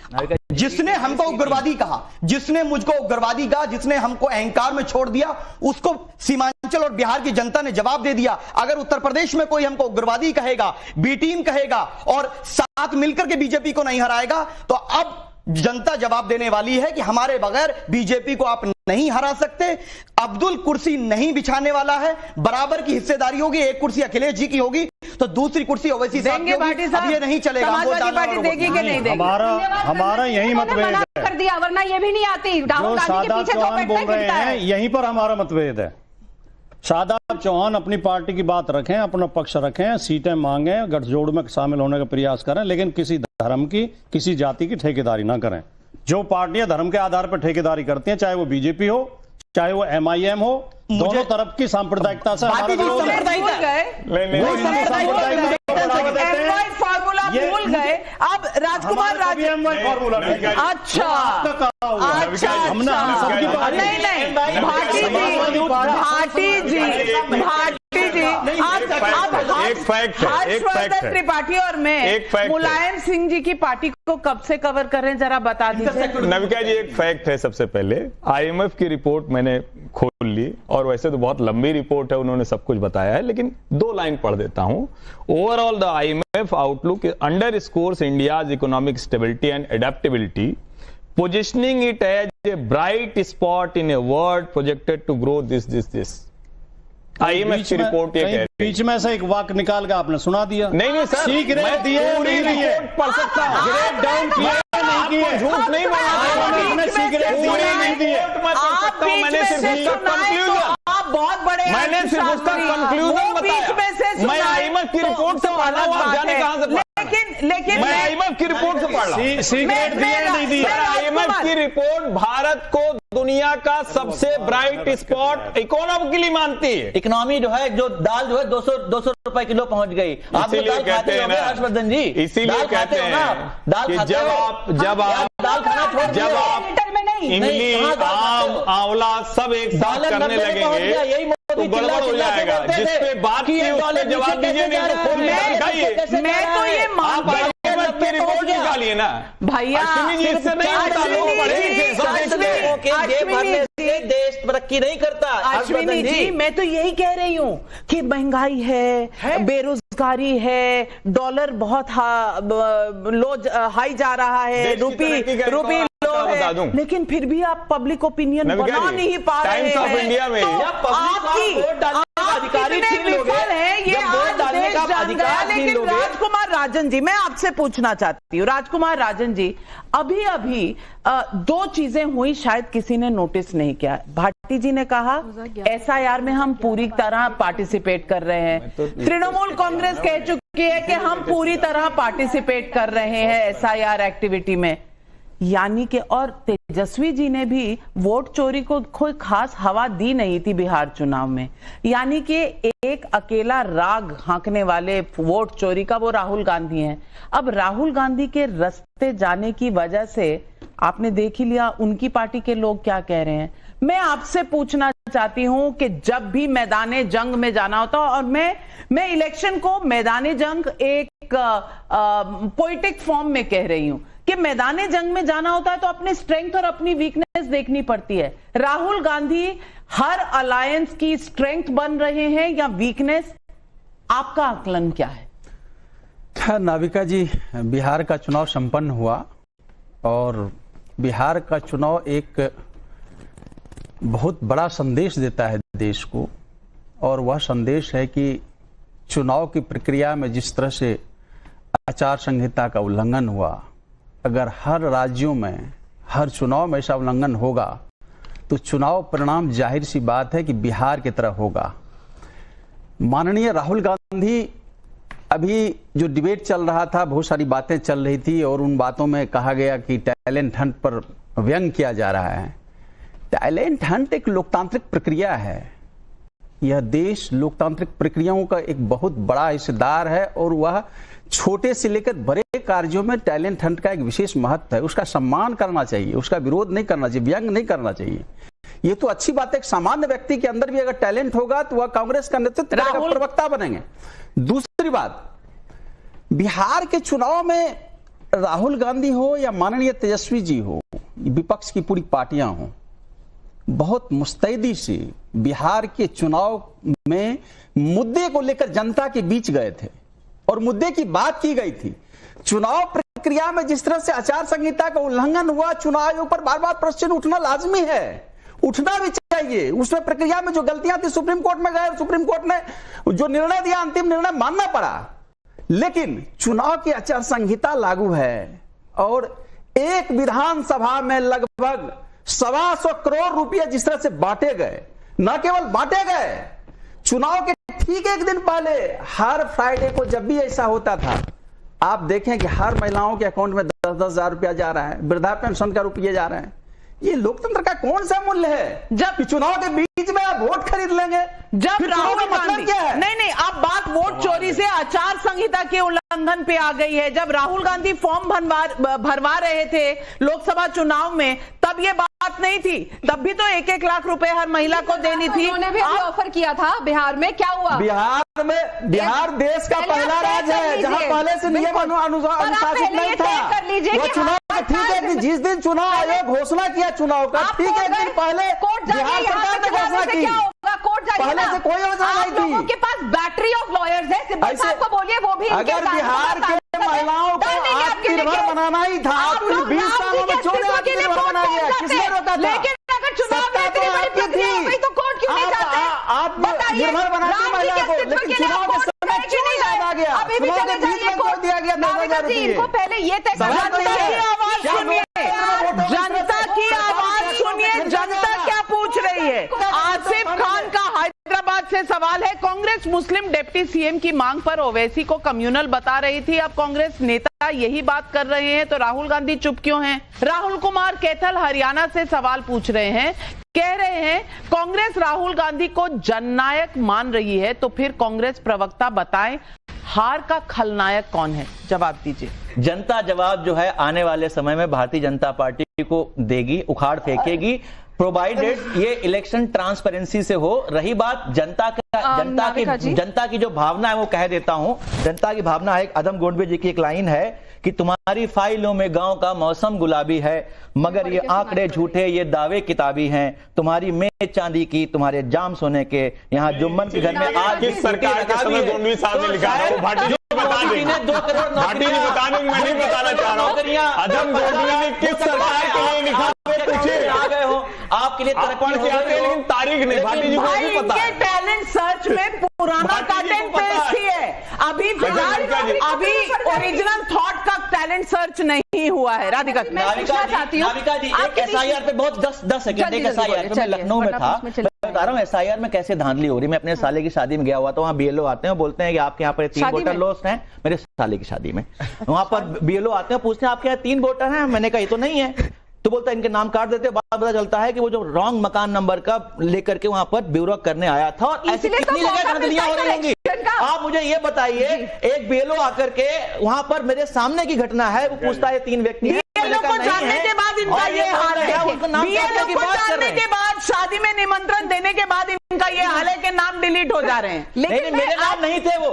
जिसने हमको उग्रवादी कहा, जिसने मुझको उग्रवादी कहा, जिसने हमको अहंकार में छोड़ दिया, उसको सीमांचल और बिहार की जनता ने जवाब दे दिया। अगर उत्तर प्रदेश में कोई हमको उग्रवादी कहेगा, बी टीम कहेगा और साथ मिलकर के बीजेपी को नहीं हराएगा, तो अब जनता जवाब देने वाली है कि हमारे बगैर बीजेपी को आप नहीं हरा सकते। अब्दुल कुर्सी नहीं बिछाने वाला है, बराबर की हिस्सेदारी होगी, एक कुर्सी अखिलेश जी की होगी तो दूसरी कुर्सी ओवैसी साहब की होगी। अब ये नहीं चलेगा, समाजवादी पार्टी देगी कि नहीं देगी? हमारा यही मतभेद है, कर दिया, वरना ये भी नहीं आती। जो शादाब चौहान बोल रहे हैं यहीं पर हमारा मतभेद है। शादाब चौहान अपनी पार्टी की बात रखें, अपना पक्ष रखें, सीटें मांगें, गठजोड़ में शामिल होने का प्रयास करें, लेकिन किसी धर्म की, किसी जाति की ठेकेदारी ना करें। जो पार्टियां धर्म के आधार पर ठेकेदारी करती हैं, चाहे वो बीजेपी हो, चाहे वो MIM हो, दोनों तरफ की सांप्रदायिकता से हमारा विरोध है। फॉर्मूला भूल गए। अब राजकुमार अच्छा भाटी जी हर्षवर्धन त्रिपाठी और मैं मुलायम सिंह जी की पार्टी को कब से कवर कर रहे हैं, जरा बता दीजिए। नविका जी, एक फैक्ट है सबसे पहले, IMF की रिपोर्ट मैंने खोल ली, और वैसे तो बहुत लंबी रिपोर्ट है, उन्होंने सब कुछ बताया है, लेकिन 2 लाइन पढ़ देता हूं। Overall the IMF outlook underscores India's economic stability and adaptability, positioning it as a bright spot in a world projected to grow this. IMF की रिपोर्ट ये कह रही है। बीच में से एक वाक्य निकाल के आपने सुना दिया। नहीं सर, सीक्रेट दिए नहीं दिए, पढ़ सकता हूं, ग्रेड डाउन किया नहीं किए, झूठ नहीं बोला, सीक्रेट दिए नहीं दिए। आप बहुत बड़े, मैंने सिर्फ उसका कंक्लूजन बताया। मैं IMF की रिपोर्ट से पढ़ रहा हूं, आप जाने कहां से? लेकिन मैं IMF की रिपोर्ट से पढ़ रहा हूं। सीक्रेट दिए नहीं दिए। IMF की रिपोर्ट भारत को दुनिया का सबसे ब्राइट स्पॉट इकोनॉमिकली मानती है। इकोनॉमी जो है, जो दाल जो है 200 रुपए किलो पहुंच गई। आप दाल खाते होंगे हर्षवर्धन जी, इसीलिए कहते हैं कि जब आप दाल खाना छोड़, जब आप इमली, आम, आंवला सब एक साथ करने लगेंगे तो गड़बड़ हो जाएगा। जिसपे बात की उसके जवाब दीजिए, नहीं तो खोल दिखाइए। मैं तो ये की रिपोर्ट निकालिए ना भैया, अश्विनी जी इससे नहीं होता, देश तरक्की नहीं करता। अश्विनी जी, मैं तो यही कह रही हूँ कि महंगाई है, बेरोजगारी है, डॉलर बहुत हाई जा रहा है, रुपी लो है, लेकिन फिर भी आप पब्लिक ओपिनियन बना नहीं पा रहे हैं। टाइम्स ऑफ इंडिया में अधिकारी विफल है, ये आज देश जान गया। लेकिन राजकुमार राजन जी, मैं आपसे पूछना चाहती हूँ, राजकुमार राजन जी, अभी 2 चीजें हुई, शायद किसी ने नोटिस नहीं किया। भाटी जी ने कहा SIR में हम पूरी तरह पार्टिसिपेट कर रहे हैं, तृणमूल कांग्रेस कह चुकी है कि हम पूरी तरह पार्टिसिपेट कर रहे हैं SIR एक्टिविटी में, यानी कि, और तेजस्वी जी ने भी वोट चोरी को कोई खास हवा दी नहीं थी बिहार चुनाव में, यानी कि एक अकेला राग हाँकने वाले वोट चोरी का वो राहुल गांधी हैं। अब राहुल गांधी के रास्ते जाने की वजह से आपने देख ही लिया उनकी पार्टी के लोग क्या कह रहे हैं। मैं आपसे पूछना चाहती हूं कि जब भी मैदाने जंग में जाना होता और मैं इलेक्शन को मैदाने जंग एक पोइटिक फॉर्म में कह रही हूं कि मैदाने जंग में जाना होता है तो अपने स्ट्रेंथ और अपनी वीकनेस देखनी पड़ती है। राहुल गांधी हर अलायंस की स्ट्रेंथ बन रहे हैं या वीकनेस? आपका आकलन क्या है? नाविका जी, बिहार का चुनाव संपन्न हुआ और बिहार का चुनाव एक बहुत बड़ा संदेश देता है देश को, और वह संदेश है कि चुनाव की प्रक्रिया में जिस तरह से आचार संहिता का उल्लंघन हुआ, अगर हर राज्यों में हर चुनाव में ऐसा उल्लंघन होगा तो चुनाव परिणाम जाहिर सी बात है कि बिहार की तरह होगा। माननीय राहुल गांधी, अभी जो डिबेट चल रहा था, बहुत सारी बातें चल रही थी और उन बातों में कहा गया कि टैलेंट हंट पर व्यंग किया जा रहा है। टैलेंट हंट एक लोकतांत्रिक प्रक्रिया है। यह देश लोकतांत्रिक प्रक्रियाओं का एक बहुत बड़ा हिस्सेदार है और वह छोटे से लेकर बड़े कार्यों में टैलेंट हंट का एक विशेष महत्व है। उसका सम्मान करना चाहिए, उसका विरोध नहीं करना चाहिए, व्यंग नहीं करना चाहिए। ये तो अच्छी बात है। एक सामान्य व्यक्ति के अंदर भी अगर टैलेंट होगा तो वह कांग्रेस का नेतृत्व करेगा, प्रवक्ता बनेंगे। दूसरी बात, बिहार के चुनाव में राहुल गांधी हो या माननीय तेजस्वी जी हो, विपक्ष की पूरी पार्टियां हो, बहुत मुस्तैदी से बिहार के चुनाव में मुद्दे को लेकर जनता के बीच गए थे और मुद्दे की बात की गई थी। चुनाव प्रक्रिया में जिस तरह से आचार संहिता का उल्लंघन हुआ, चुनाव आयोग पर बार बार प्रश्न उठना लाजमी है, उठना भी चाहिए। उसमें प्रक्रिया में जो गलतियां थी, सुप्रीम कोर्ट में गए, सुप्रीम कोर्ट ने जो निर्णय दिया, अंतिम निर्णय मानना पड़ा। लेकिन चुनाव की आचार संहिता लागू है और एक विधानसभा में लगभग 125 करोड़ रुपए जिस तरह से बांटे गए, न केवल बांटे गए, चुनाव के ठीक एक दिन पहले हर फ्राइडे को जब भी ऐसा होता था, आप देखें कि हर महिलाओं के अकाउंट में 10-10 हजार रुपया जा रहा है, वृद्धा पेंशन का रुपये जा रहे हैं। ये लोकतंत्र का कौन सा मूल्य है जब चुनाव के बीच में आप वोट खरीद लेंगे? जब राहुल मतलब गांधी, क्या है? नहीं, आप बात वोट चोरी से आचार संहिता के उल्लंघन पे आ गई है। जब राहुल गांधी फॉर्म भरवा रहे थे लोकसभा चुनाव में, तब ये बात नहीं थी। तब भी तो 1-1 लाख रुपए हर महिला को देनी थी। उन्होंने भी ऑफर किया था। बिहार में क्या हुआ? बिहार देश का पहला राज्य है जहां पहले से नियम अनुशासित नहीं था। वो चुनाव ठीक है कि जिस दिन चुनाव आयोग घोषणा किया चुनाव का, ठीक है, एक दिन पहले बिहार सरकार ने घोषणा की, पहले से कोई योजना नहीं थी। लोगों के पास बैटरी ऑफ लॉयर्स है, सिब्बल साहब को बोलिए, वो भी अगर बिहार के महिलाओं को आत्मनिर्भर बनाना ही था तो 20 सालों में क्यों आत्मनिर्भर बना गया? किसने रोका था? लेकिन अगर चुनाव में इतनी बड़ी प्रक्रिया हो गई तो कोर्ट क्यों नहीं जाते? आत्मनिर्भर बनाती महिलाओं को, लेकिन चुनाव के समय क्यों याद आ गया? चुनाव के बीच में क्यों दिया गया 10,000 रुपये? इनको पहले ये तय करना चाहिए। जनता की आवाज सुनिए, जनता क्या पूछ रही है। आसिफ खान का हैदराबाद से सवाल है, कांग्रेस मुस्लिम डिप्टी सीएम की मांग पर ओवैसी को कम्युनल बता रही थी, अब कांग्रेस नेता यही बात कर रहे हैं तो राहुल गांधी चुप क्यों हैं? राहुल कुमार कैथल हरियाणा से सवाल पूछ रहे हैं, कह रहे हैं कांग्रेस राहुल गांधी को जननायक मान रही है, तो फिर कांग्रेस प्रवक्ता बताएं हार का खलनायक कौन है? जवाब दीजिए। जनता जवाब जो है आने वाले समय में भारतीय जनता पार्टी को देगी, उखाड़ फेंकेगी, प्रोवाइडेड ये इलेक्शन ट्रांसपेरेंसी से हो। रही बात जनता की जो भावना है, वो कह देता हूं, जनता की भावना है। अदम गोडबे जी की एक लाइन है कि तुम्हारी फाइलों में गांव का मौसम गुलाबी है, मगर ये आंकड़े झूठे, ये दावे किताबी हैं। तुम्हारी मेज चांदी की, तुम्हारे जाम सोने के, यहाँ जुम्मन के घर में आज किस सरकार के समय गोडबे साहब ने लिखा है? भाटी जी बता दें, 2 करोड़ भाटी जी बता दें, मैं नहीं बताना चाह रहा हूं। अदम गोडबे ने किस सरकार के लिए लिखा? पूछिए, आ गए हो आपके लिए पढ़ के आते हैं, लेकिन तारीख नहीं। भाटी जी को भी पता है। टैलेंट सर्च में पुराना कंटेंट पेश ही है, अभी ओरिजिनल थॉट का टैलेंट सर्च नहीं हुआ है। राधिका जी, एक एसआईआर पे बहुत 10 सेकंड, एक एसआईआर पे लखनऊ में था, बता रहा हूँ एसआईआर में कैसे धांधली हो रही। मैं अपने साले की शादी में गया हुआ, तो वहाँ बीएलओ आते हैं, बोलते हैं कि आपके यहाँ पर 3 वोटर लॉस्ट हैं। मेरे साले की शादी में वहां पर बीएलओ आते हैं, पूछते हैं आपके यहाँ 3 वोटर हैं? मैंने कहा ये तो नहीं है। तो बोलता है इनके नाम काट देते, बाद पता चलता है कि वो जो रॉन्ग मकान नंबर का लेकर के वहां पर ब्यूरो करने आया था। और ऐसी कितनी जगह धांधलियां हो रही होंगी, आप मुझे ये बताइए। एक बीएलओ आकर के वहां पर मेरे सामने की घटना है, वो पूछता है 3 व्यक्ति हैं, BLO को जानने के बाद इनका ये हाल है। BLO को जानने के बाद, शादी में निमंत्रण देने के बाद इनका ये हाल है कि नाम डिलीट हो जा रहे हैं। लेकिन मेरे नाम नहीं थे, वो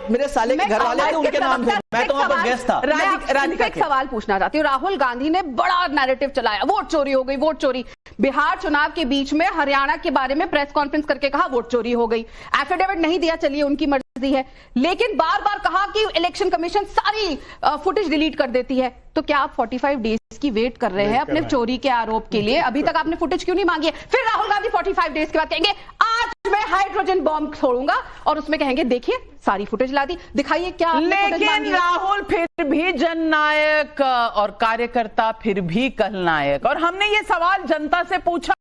मेरे साले के घर वाले थे, उनके नाम थे, मैं तो वहां पर गेस्ट था। राधिका, एक सवाल पूछना चाहती हूँ। राहुल गांधी ने बड़ा नैरेटिव चलाया, वोट चोरी हो गई, वोट चोरी। बिहार चुनाव के बीच में हरियाणा के बारे में प्रेस कॉन्फ्रेंस करके कहा वोट चोरी हो गई। एफिडेविट नहीं दिया, चलिए उनकी मर्जी है, लेकिन बार बार कहा कि इलेक्शन कमीशन सारी फुटेज डिलीट कर देती है। तो क्या आप 45 डेज की वेट कर रहे हैं अपने चोरी के आरोप के लिए? अभी तक आपने फुटेज क्यों नहीं मांगी है? फिर राहुल गांधी 45 डेज के बाद कहेंगे आज मैं हाइड्रोजन बॉम्ब छोड़ूंगा, और उसमें कहेंगे देखिए सारी फुटेज ला दी, दिखाइए क्या। लेकिन राहुल फिर भी जननायक और कार्यकर्ता फिर भी कलनायक। और हमने ये सवाल जनता से पूछा,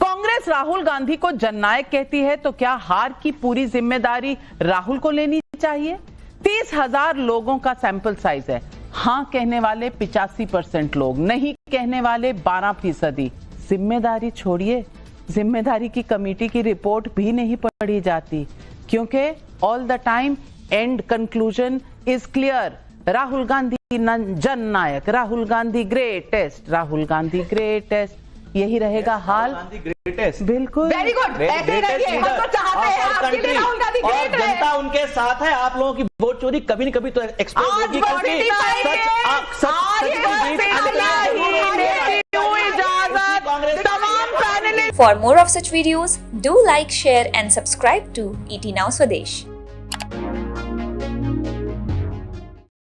कांग्रेस राहुल गांधी को जननायक कहती है तो क्या हार की पूरी जिम्मेदारी राहुल को लेनी चाहिए? 30,000 लोगों का सैंपल साइज है। हाँ कहने वाले 85% लोग, नहीं कहने वाले 12%। जिम्मेदारी छोड़िए, जिम्मेदारी की कमेटी की रिपोर्ट भी नहीं पढ़ी जाती, क्योंकि all the time and conclusion is clear. Rahul Gandhi Jannayak, Rahul Gandhi greatest, Rahul Gandhi greatest, यही रहेगा हाल। ग्रेटेस्ट, बिल्कुल, वेरी गुड, ऐसे रहिए, हम तो चाहते हैं आपके लिए राहुल गांधी ग्रेट है। जनता उनके साथ है। आप लोगों की वोट चोरी कभी न कभी तो एक्सपोज होगी, For more of such videos, do like, share and subscribe to ET Now Swadesh.